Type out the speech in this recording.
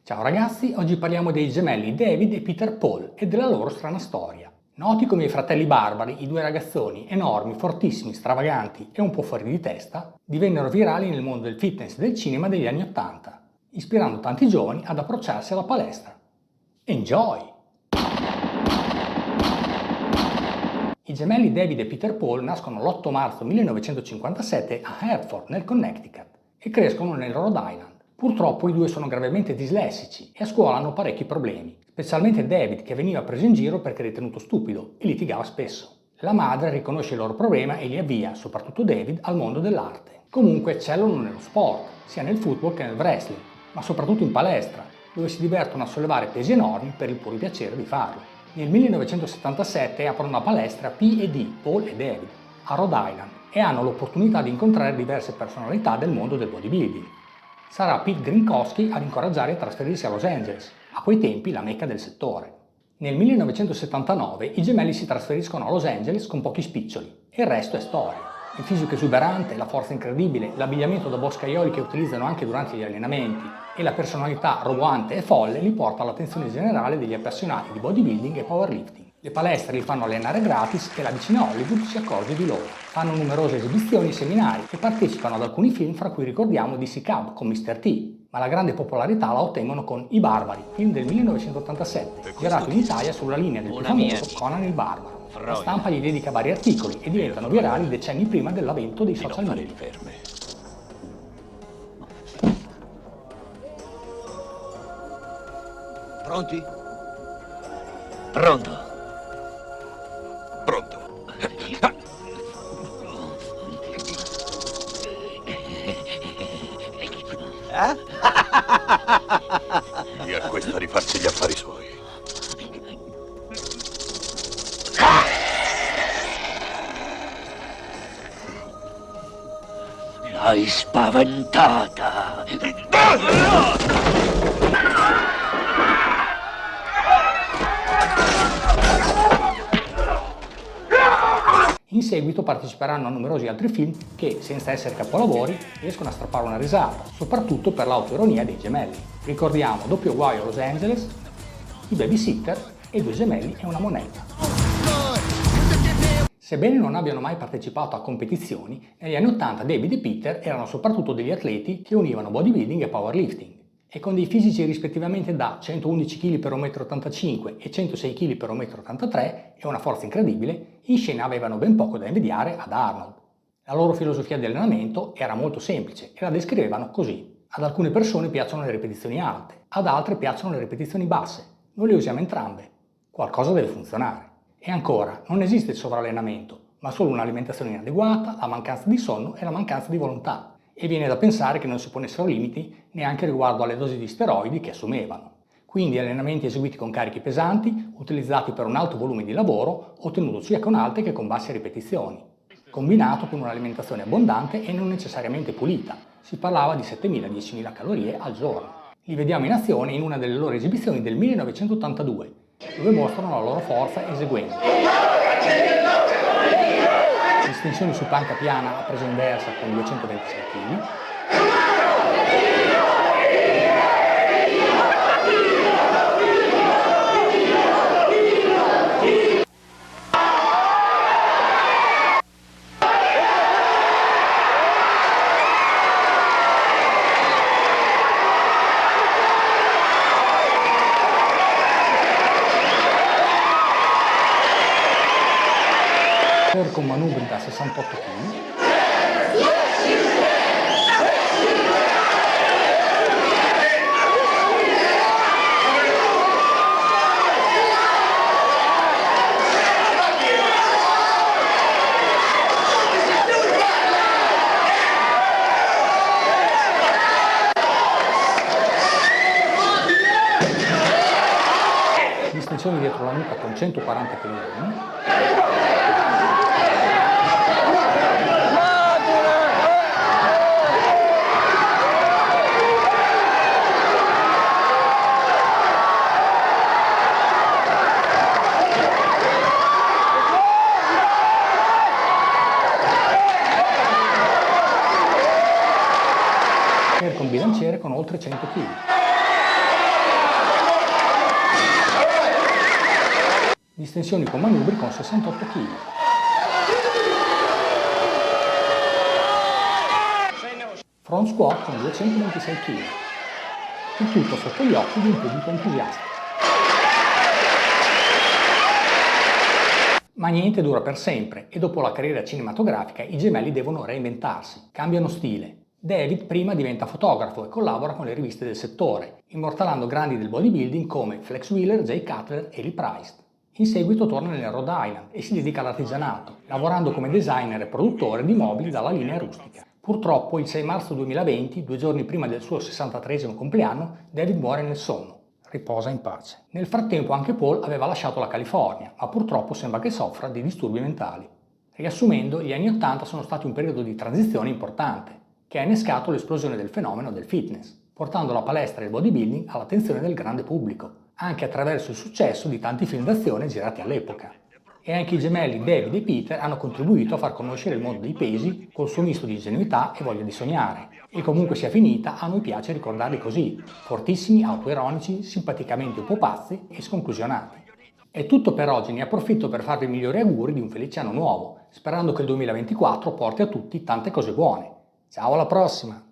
Ciao ragazzi, oggi parliamo dei gemelli David e Peter Paul e della loro strana storia. Noti come i fratelli barbari, i due ragazzoni enormi, fortissimi, stravaganti e un po' fuori di testa, divennero virali nel mondo del fitness e del cinema degli anni '80, ispirando tanti giovani ad approcciarsi alla palestra. Enjoy! I gemelli David e Peter Paul nascono l'8 marzo 1957 a Hartford, nel Connecticut, e crescono nel Rhode Island. Purtroppo i due sono gravemente dislessici e a scuola hanno parecchi problemi, specialmente David, che veniva preso in giro perché ritenuto stupido e litigava spesso. La madre riconosce il loro problema e li avvia, soprattutto David, al mondo dell'arte. Comunque eccellono nello sport, sia nel football che nel wrestling, ma soprattutto in palestra, dove si divertono a sollevare pesi enormi per il puro piacere di farlo. Nel 1977 aprono una palestra P&D, Paul e David, a Rhode Island e hanno l'opportunità di incontrare diverse personalità del mondo del bodybuilding. Sarà Pete Grinkowski ad incoraggiare a trasferirsi a Los Angeles, a quei tempi la mecca del settore. Nel 1979 i gemelli si trasferiscono a Los Angeles con pochi spiccioli e il resto è storia. Il fisico esuberante, la forza incredibile, l'abbigliamento da boscaioli che utilizzano anche durante gli allenamenti e la personalità roboante e folle li porta all'attenzione generale degli appassionati di bodybuilding e powerlifting. Le palestre li fanno allenare gratis e la vicina Hollywood si accorge di loro. Fanno numerose esibizioni e seminari e partecipano ad alcuni film, fra cui ricordiamo DC Cab con Mr. T, ma la grande popolarità la ottengono con I Barbari, film del 1987, girato in Italia sulla linea del più famoso Conan il Barbaro. La stampa gli dedica vari articoli e diventano virali decenni prima dell'avvento dei social media. Pronti? Pronto. Pronto. E a questo a rifarsi gli affari suoi. L'hai spaventata. In seguito parteciperanno a numerosi altri film che, senza essere capolavori, riescono a strappare una risata, soprattutto per l'autoironia dei gemelli. Ricordiamo Doppio guaio a Los Angeles, I Babysitter e Due gemelli e una moneta. Sebbene non abbiano mai partecipato a competizioni, negli anni '80 David e Peter erano soprattutto degli atleti che univano bodybuilding e powerlifting, e con dei fisici rispettivamente da 111 kg per 1,85 m e 106 kg per 1,83 m e una forza incredibile, in scena avevano ben poco da invidiare ad Arnold. La loro filosofia di allenamento era molto semplice e la descrivevano così: ad alcune persone piacciono le ripetizioni alte, ad altre piacciono le ripetizioni basse, noi le usiamo entrambe, qualcosa deve funzionare. E ancora, non esiste il sovrallenamento, ma solo un'alimentazione inadeguata, la mancanza di sonno e la mancanza di volontà. E viene da pensare che non si ponessero limiti neanche riguardo alle dosi di steroidi che assumevano. Quindi allenamenti eseguiti con carichi pesanti, utilizzati per un alto volume di lavoro, ottenuto sia con alte che con basse ripetizioni, combinato con un'alimentazione abbondante e non necessariamente pulita. Si parlava di 7.000-10.000 calorie al giorno. Li vediamo in azione in una delle loro esibizioni del 1982, dove mostrano la loro forza eseguendo estensioni su panca piana a presa inversa con 226 kg, con manubri da 68 kg, distensioni dietro la nuca con 140 kg, con bilanciere con oltre 100 kg. distensioni con manubri con 68 kg. Front squat con 226 kg. Il tutto sotto gli occhi di un pubblico entusiasta. Ma niente dura per sempre e dopo la carriera cinematografica i gemelli devono reinventarsi, cambiano stile. David prima diventa fotografo e collabora con le riviste del settore, immortalando grandi del bodybuilding come Flex Wheeler, Jay Cutler e Lee Price. In seguito torna nel Rhode Island e si dedica all'artigianato, lavorando come designer e produttore di mobili dalla linea rustica. Purtroppo il 6 marzo 2020, 2 giorni prima del suo 63esimo compleanno, David muore nel sonno. Riposa in pace. Nel frattempo anche Paul aveva lasciato la California, ma purtroppo sembra che soffra di disturbi mentali. Riassumendo, gli anni 80 sono stati un periodo di transizione importante, che ha innescato l'esplosione del fenomeno del fitness, portando la palestra e il bodybuilding all'attenzione del grande pubblico, anche attraverso il successo di tanti film d'azione girati all'epoca. E anche i gemelli David e Peter hanno contribuito a far conoscere il mondo dei pesi col suo misto di ingenuità e voglia di sognare. E comunque sia finita, a noi piace ricordarli così, fortissimi, autoironici, simpaticamente un po' pazzi e sconclusionati. È tutto per oggi, ne approfitto per farvi i migliori auguri di un felice anno nuovo, sperando che il 2024 porti a tutti tante cose buone. Ciao, alla prossima!